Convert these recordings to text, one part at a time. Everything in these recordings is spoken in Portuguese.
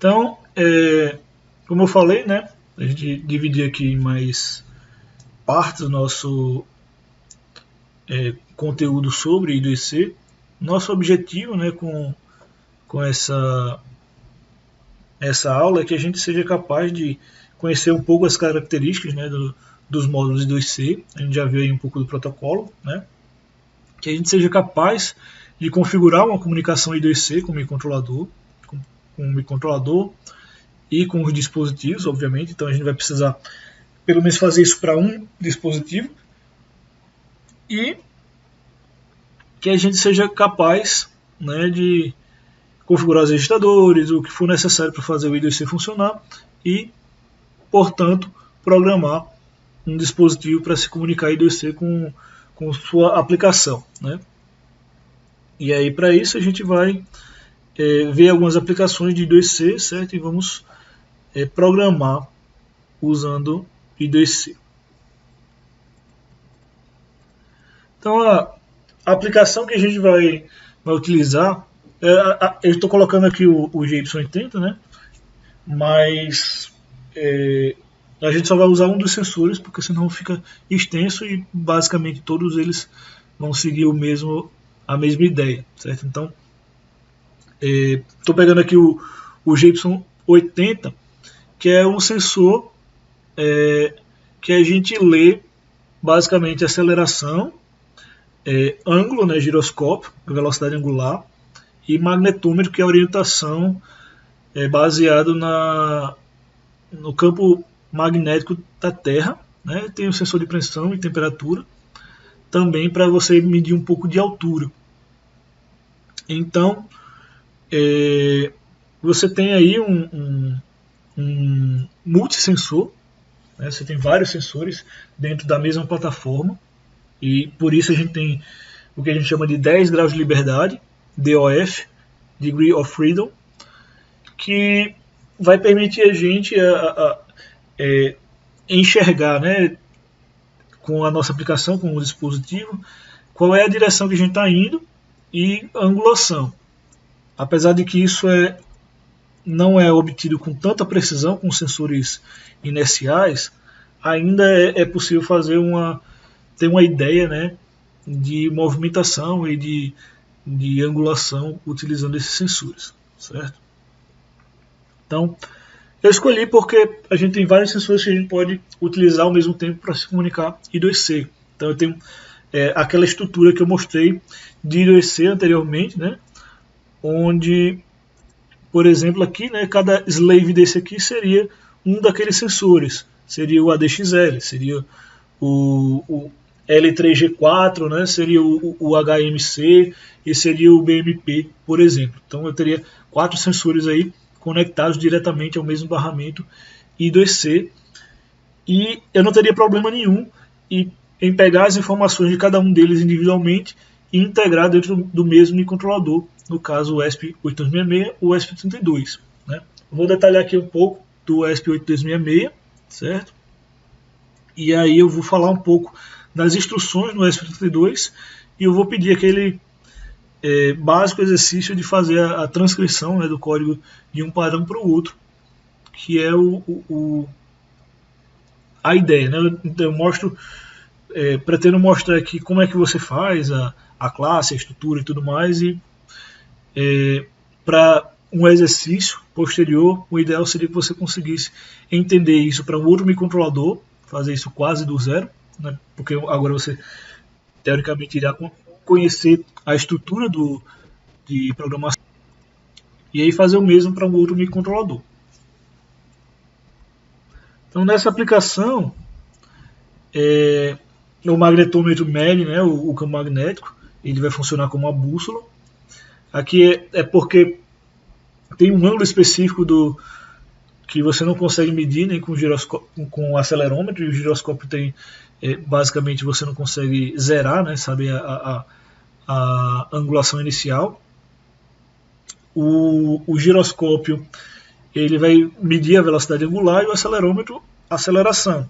Então, como eu falei, né, a gente dividir aqui em mais partes do nosso conteúdo sobre I2C. Nosso objetivo, né, com essa aula é que a gente seja capaz de conhecer um pouco as características, né, dos módulos I2C. A gente já viu aí um pouco do protocolo, né, que a gente seja capaz de configurar uma comunicação I2C com o microcontrolador, e com os dispositivos, obviamente. Então a gente vai precisar pelo menos fazer isso para um dispositivo, e que a gente seja capaz, né, de configurar os registradores, o que for necessário para fazer o I2C funcionar e, portanto, programar um dispositivo para se comunicar I2C com sua aplicação, né? E aí, para isso, a gente vai ver algumas aplicações de I2C, certo? E vamos programar usando I2C. Então, a aplicação que a gente vai utilizar, eu estou colocando aqui o GY80, né? Mas a gente só vai usar um dos sensores, porque senão fica extenso e basicamente todos eles vão seguir a mesma ideia, certo? Então, estou pegando aqui o GY80, que é um sensor que a gente lê basicamente aceleração, ângulo, né, giroscópio, velocidade angular, e magnetômetro, que é a orientação baseado no campo magnético da Terra, né? Tem o sensor de pressão e temperatura, também para você medir um pouco de altura. Então, você tem aí um multisensor, né? Você tem vários sensores dentro da mesma plataforma, e por isso a gente tem o que a gente chama de 10 graus de liberdade, DOF, Degree of Freedom, que vai permitir a gente enxergar, né, com a nossa aplicação, com o dispositivo, qual é a direção que a gente está indo e a angulação. Apesar de que isso não é obtido com tanta precisão com sensores inerciais, ainda é possível ter uma ideia, né, de movimentação e de angulação utilizando esses sensores, certo? Então, eu escolhi porque a gente tem vários sensores que a gente pode utilizar ao mesmo tempo para se comunicar I2C. Então, eu tenho aquela estrutura que eu mostrei de I2C anteriormente, né, onde, por exemplo, aqui, né, cada slave desse aqui seria um daqueles sensores. Seria o ADXL, seria o L3G4, né, seria o HMC e seria o BMP, por exemplo. Então eu teria 4 sensores aí conectados diretamente ao mesmo barramento I2C, e eu não teria problema nenhum em pegar as informações de cada um deles individualmente e integrar dentro do mesmo microcontrolador, no caso o ESP8266 ou o ESP32. Né? Vou detalhar aqui um pouco do ESP8266, certo? E aí eu vou falar um pouco das instruções no ESP32 e eu vou pedir aquele básico exercício de fazer a transcrição, né, do código de um padrão para o outro, que é a ideia. Né? Então eu mostro, pretendo mostrar aqui como é que você faz a classe, a estrutura e tudo mais, e para um exercício posterior, o ideal seria que você conseguisse entender isso para um outro microcontrolador, fazer isso quase do zero, né? Porque agora você teoricamente irá conhecer a estrutura de programação e aí fazer o mesmo para um outro microcontrolador. Então nessa aplicação, o magnetômetro mede, né, o campo magnético, ele vai funcionar como uma bússola. Aqui é porque tem um ângulo específico que você não consegue medir nem com o acelerômetro, e o giroscópio tem, basicamente você não consegue zerar, né, sabe, a angulação inicial. O giroscópio ele vai medir a velocidade angular e o acelerômetro a aceleração.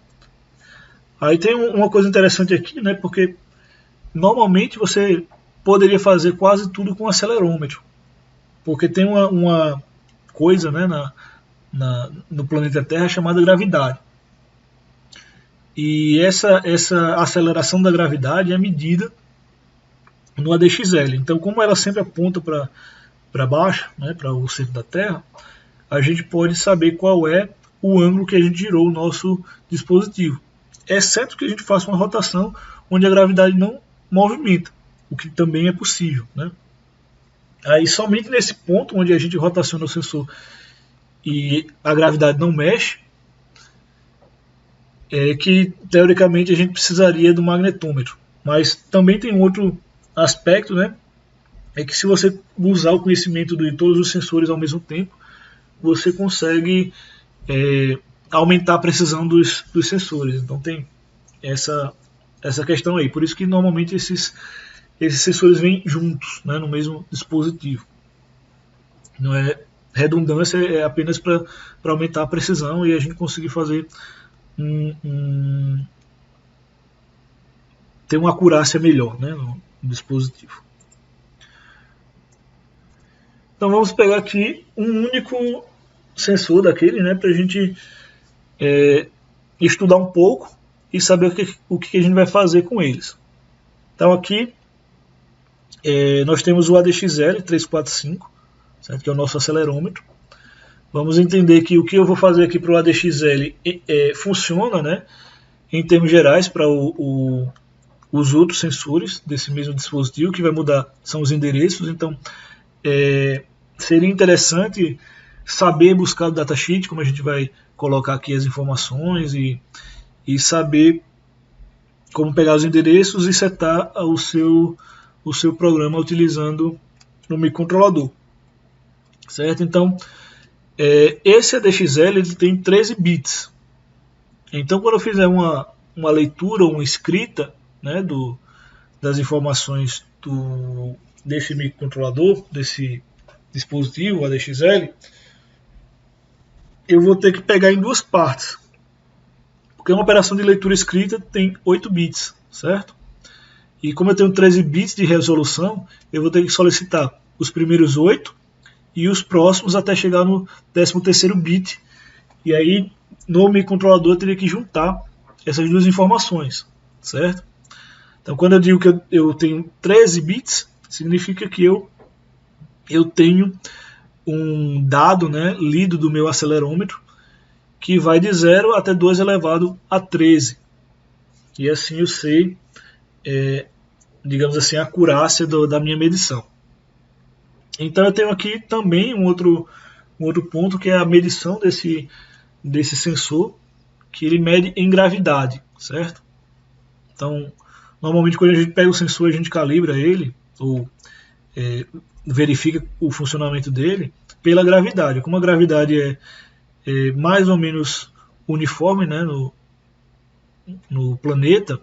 Aí tem uma coisa interessante aqui, né, porque normalmente você poderia fazer quase tudo com acelerômetro, porque tem uma coisa, né, no planeta Terra chamada gravidade. E essa aceleração da gravidade é medida no ADXL. Então, como ela sempre aponta para baixo, né, para o centro da Terra, a gente pode saber qual é o ângulo que a gente girou o nosso dispositivo, exceto que a gente faça uma rotação onde a gravidade não movimenta, o que também é possível, né? Aí somente nesse ponto onde a gente rotaciona o sensor e a gravidade não mexe, é que teoricamente a gente precisaria do magnetômetro. Mas também tem um outro aspecto, né? É que se você usar o conhecimento de todos os sensores ao mesmo tempo, você consegue aumentar a precisão dos sensores. Então tem essa questão aí. Por isso que normalmente esses sensores vêm juntos, né, no mesmo dispositivo. Não é redundância, é apenas para aumentar a precisão e a gente conseguir fazer ter uma acurácia melhor, né, no dispositivo. Então vamos pegar aqui um único sensor daquele, né, para a gente estudar um pouco e saber o que a gente vai fazer com eles. Então aqui nós temos o ADXL 345, certo? Que é o nosso acelerômetro. Vamos entender que o que eu vou fazer aqui para o ADXL funciona, né, em termos gerais para os outros sensores desse mesmo dispositivo. Que vai mudar são os endereços. Então seria interessante saber buscar o datasheet, como a gente vai colocar aqui as informações e saber como pegar os endereços e setar o seu programa utilizando o microcontrolador, certo? Então esse ADXL ele tem 13 bits. Então quando eu fizer uma leitura ou uma escrita, né, das informações desse microcontrolador, desse dispositivo ADXL, eu vou ter que pegar em duas partes, porque uma operação de leitura escrita tem 8 bits, certo? E como eu tenho 13 bits de resolução, eu vou ter que solicitar os primeiros 8 e os próximos até chegar no 13º bit. E aí no microcontrolador eu teria que juntar essas duas informações, certo? Então quando eu digo que eu tenho 13 bits, significa que eu tenho um dado, né, lido do meu acelerômetro que vai de 0 até 2 elevado a 13. E assim eu sei, digamos assim, a acurácia da minha medição. Então eu tenho aqui também um outro ponto, que é a medição desse sensor, que ele mede em gravidade, certo? Então, normalmente quando a gente pega o sensor, a gente calibra ele, ou verifica o funcionamento dele pela gravidade. Como a gravidade é mais ou menos uniforme, né, no planeta,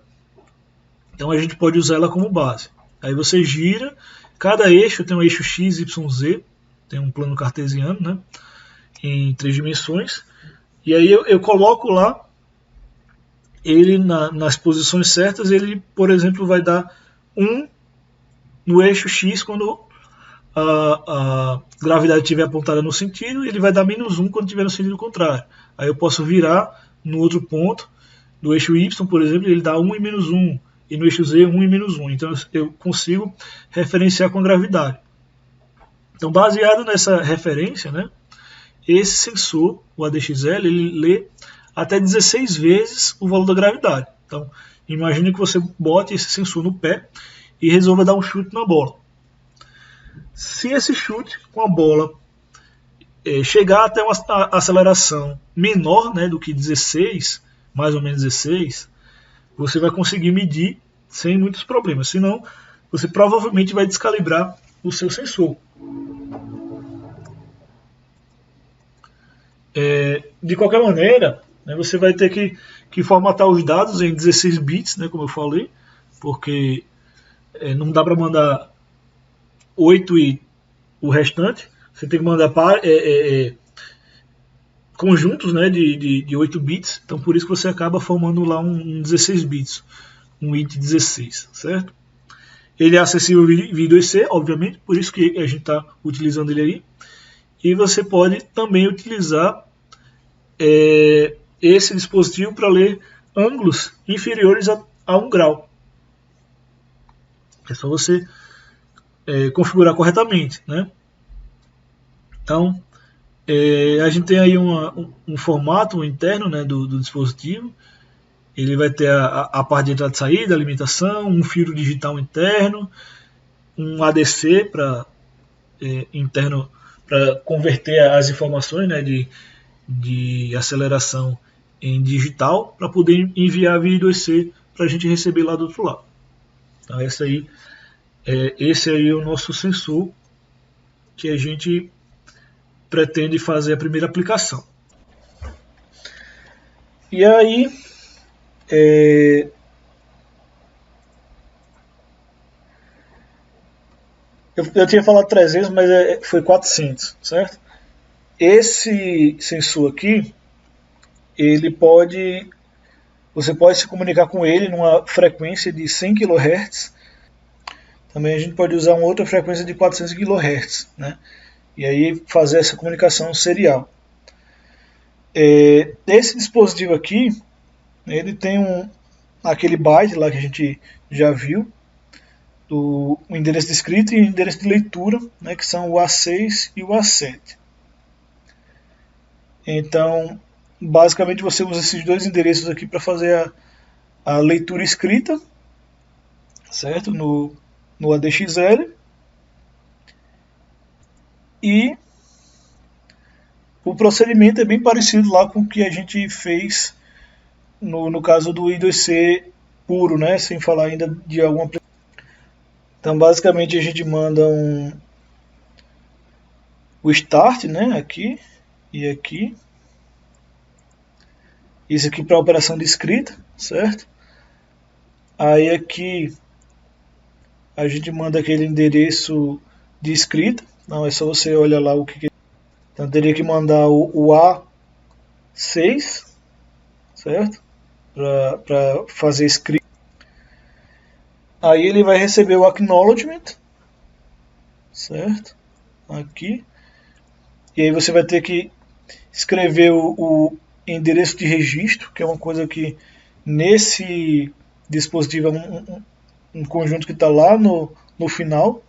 então a gente pode usar ela como base. Aí você gira, cada eixo tem um eixo X, Y, Z, tem um plano cartesiano, né, em 3 dimensões, e aí eu coloco lá ele nas posições certas. Ele, por exemplo, vai dar 1 no eixo X quando a gravidade estiver apontada no sentido, ele vai dar -1 quando estiver no sentido contrário. Aí eu posso virar no outro ponto, no eixo Y, por exemplo, ele dá 1 e -1, e no eixo Z 1 e -1. Então eu consigo referenciar com a gravidade. Então, baseado nessa referência, né, esse sensor, o ADXL, ele lê até 16 vezes o valor da gravidade. Então, imagine que você bote esse sensor no pé e resolva dar um chute na bola. Se esse chute com a bola chegar até uma aceleração menor, né, do que 16, mais ou menos 16, você vai conseguir medir sem muitos problemas. Senão, você provavelmente vai descalibrar o seu sensor. De qualquer maneira, né, você vai ter que formatar os dados em 16 bits, né, como eu falei, porque não dá para mandar 8 e o restante. Você tem que mandar conjuntos, né, de 8 bits. Então por isso que você acaba formando lá um 16 bits, um int 16, certo? Ele é acessível via I2C, obviamente, por isso que a gente está utilizando ele aí. e você pode também utilizar esse dispositivo para ler ângulos inferiores a 1 grau. É só você configurar corretamente, né? Então, a gente tem aí um formato interno, né, do dispositivo. Ele vai ter a parte de entrada e saída, alimentação, um fio digital interno, um ADC interno para converter as informações, né, de aceleração em digital, para poder enviar via I2C para a gente receber lá do outro lado. Então, esse aí é o nosso sensor que a gente pretende fazer a primeira aplicação. E aí, eu tinha falado 300, mas foi 400, certo? Esse sensor aqui, você pode se comunicar com ele numa frequência de 100 kHz. Também a gente pode usar uma outra frequência de 400 kHz, né? E aí fazer essa comunicação serial. Esse dispositivo aqui, ele tem aquele byte lá que a gente já viu, o endereço de escrita e o endereço de leitura, né, que são o A6 e o A7. Então, basicamente você usa esses dois endereços aqui para fazer a leitura escrita, certo? No ADXL. E o procedimento é bem parecido lá com o que a gente fez no caso do I2C puro, né? Sem falar ainda de alguma. Então, basicamente, a gente manda o start, né? Aqui e aqui. Isso aqui para operação de escrita, certo? Aí aqui a gente manda aquele endereço de escrita. Não, é só você olhar lá o que. Então teria que mandar o A6, certo? Para fazer escrita. Aí ele vai receber o acknowledgement, certo? Aqui. E aí você vai ter que escrever o endereço de registro, que é uma coisa que nesse dispositivo é um conjunto que está lá no final.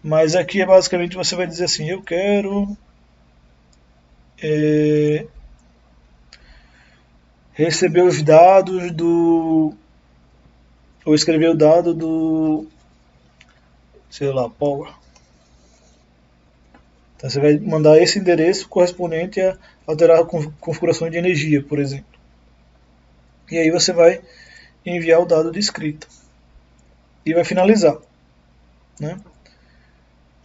Mas aqui é basicamente você vai dizer assim, eu quero receber os dados ou escrever o dado do, sei lá, power. Então você vai mandar esse endereço correspondente a alterar a configuração de energia, por exemplo. E aí você vai enviar o dado de escrita. E vai finalizar, né?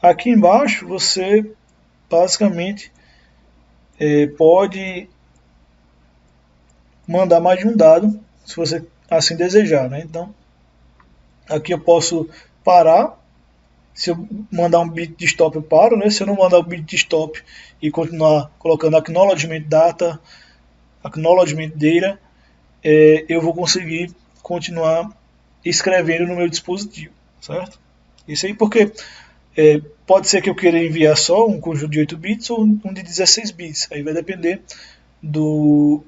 Aqui embaixo você basicamente pode mandar mais de um dado, se você assim desejar, né? Então, aqui eu posso parar. Se eu mandar um bit de stop, eu paro, né? Se eu não mandar o bit de stop e continuar colocando acknowledgement data, acknowledgement data, eu vou conseguir continuar escrevendo no meu dispositivo, certo? Isso aí porque pode ser que eu queira enviar só um conjunto de 8 bits ou um de 16 bits. Aí vai depender do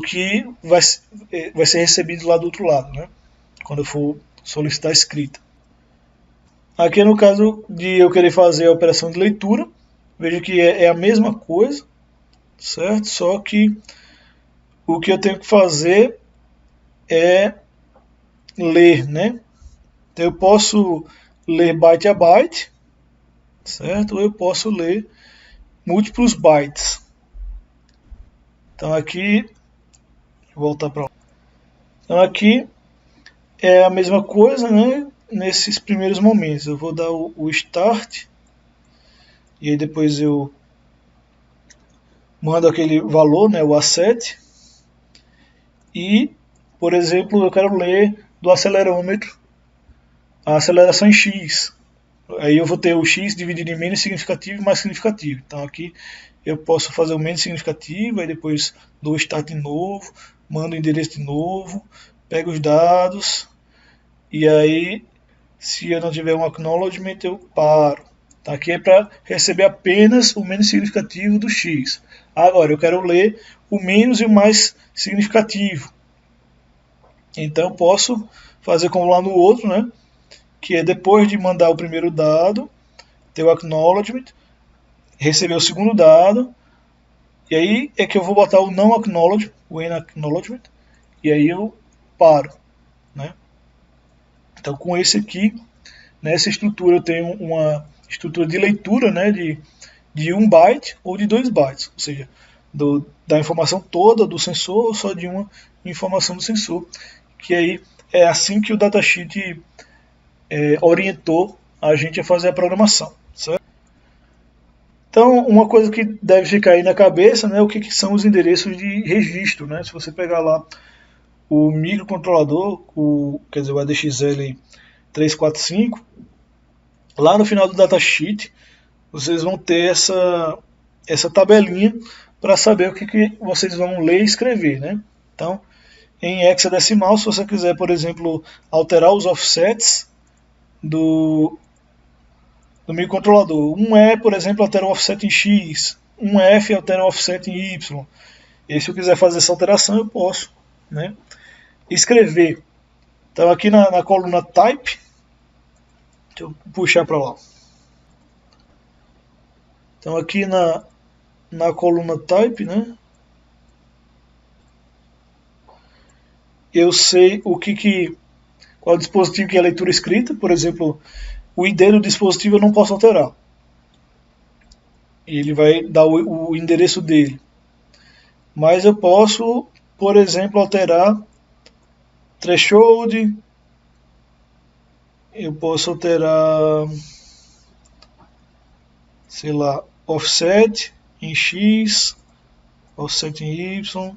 que vai ser recebido lá do outro lado, né? Quando eu for solicitar a escrita. Aqui no caso de eu querer fazer a operação de leitura, veja que é a mesma coisa, certo? Só que o que eu tenho que fazer é ler, né? Então eu posso ler byte a byte, certo? Ou eu posso ler múltiplos bytes. Então aqui, vou voltar para lá. Então aqui é a mesma coisa, né? Nesses primeiros momentos eu vou dar o start e aí depois eu mando aquele valor, né, o A7, e, por exemplo, eu quero ler do acelerômetro a aceleração em X. Aí eu vou ter o X dividido em menos significativo e mais significativo. Então aqui eu posso fazer o menos significativo, aí depois dou o start de novo, mando o endereço de novo, pego os dados, e aí se eu não tiver um acknowledgement eu paro. Tá? Aqui é para receber apenas o menos significativo do x. Agora eu quero ler o menos e o mais significativo. Então eu posso fazer como lá no outro, né? Que é depois de mandar o primeiro dado, ter o acknowledgement, receber o segundo dado, e aí é que eu vou botar o não acknowledge, o end acknowledgement, e aí eu paro, né? Então com esse aqui, nessa estrutura eu tenho uma estrutura de leitura, né, de 1 byte ou de 2 bytes, ou seja, da informação toda do sensor ou só de uma informação do sensor, que aí é assim que o datasheet orientou a gente a fazer a programação, certo? Então, uma coisa que deve ficar aí na cabeça, né, o que são os endereços de registro, né? Se você pegar lá o microcontrolador, quer dizer, o ADXL 345, lá no final do datasheet, vocês vão ter essa tabelinha para saber o que vocês vão ler e escrever, né? Então, em hexadecimal, se você quiser, por exemplo, alterar os offsets do microcontrolador, 1E, por exemplo, altera o offset em X, 1F altera o offset em Y. E se eu quiser fazer essa alteração, eu posso, né, escrever. Então aqui na coluna Type, deixa eu puxar para lá. Então aqui na coluna Type, né, eu sei qual dispositivo que é a leitura escrita, por exemplo, o ID do dispositivo eu não posso alterar. E ele vai dar o endereço dele. Mas eu posso, por exemplo, alterar threshold, eu posso alterar, sei lá, offset em X, offset em Y,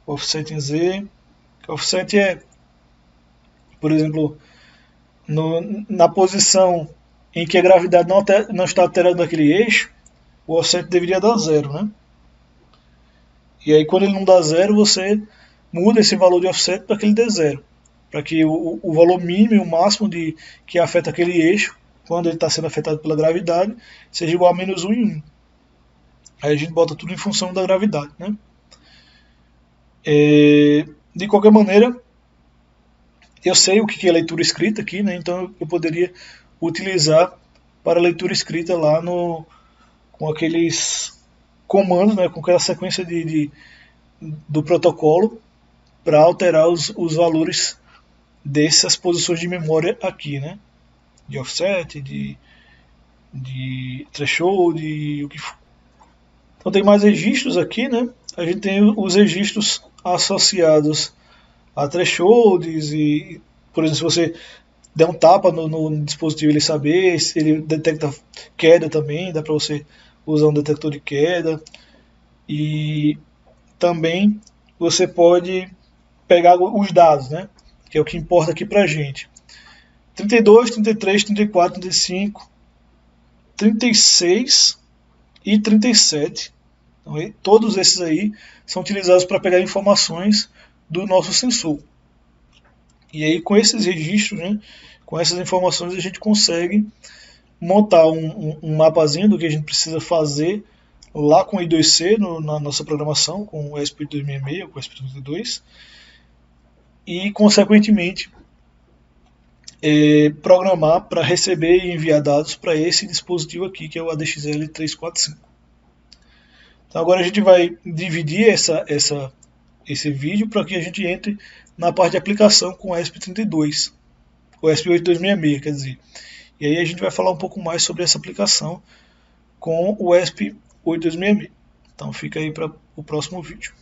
offset em Z. Offset é, por exemplo, na posição em que a gravidade não está alterando naquele eixo, o offset deveria dar 0, né? E aí quando ele não dá 0, você muda esse valor de offset para que ele dê 0. Para que o valor mínimo e o máximo que afeta aquele eixo, quando ele está sendo afetado pela gravidade, seja igual a menos 1 em 1. Aí a gente bota tudo em função da gravidade, né? De qualquer maneira, eu sei o que é leitura escrita aqui, né? Então eu poderia utilizar para leitura escrita lá com aqueles comandos, né? Com aquela sequência do protocolo para alterar os valores dessas posições de memória aqui, né? De offset, de threshold, de o que for. Então tem mais registros aqui, né? A gente tem os registros associados a thresholds e, por exemplo, se você der um tapa no dispositivo ele saber, se ele detecta queda também, dá para você usar um detector de queda. E também você pode pegar os dados, né? Que é o que importa aqui pra gente. 32, 33, 34, 35, 36 e 37. Então, todos esses aí são utilizados para pegar informações do nosso sensor. E aí com esses registros, né, com essas informações a gente consegue montar um mapazinho do que a gente precisa fazer lá com o I2C na nossa programação, com o ESP8266 ou com o ESP32, e consequentemente programar para receber e enviar dados para esse dispositivo aqui, que é o ADXL345. Então agora a gente vai dividir esse vídeo para que a gente entre na parte de aplicação com o ESP32, o ESP8266, quer dizer. E aí a gente vai falar um pouco mais sobre essa aplicação com o ESP8266. Então fica aí para o próximo vídeo.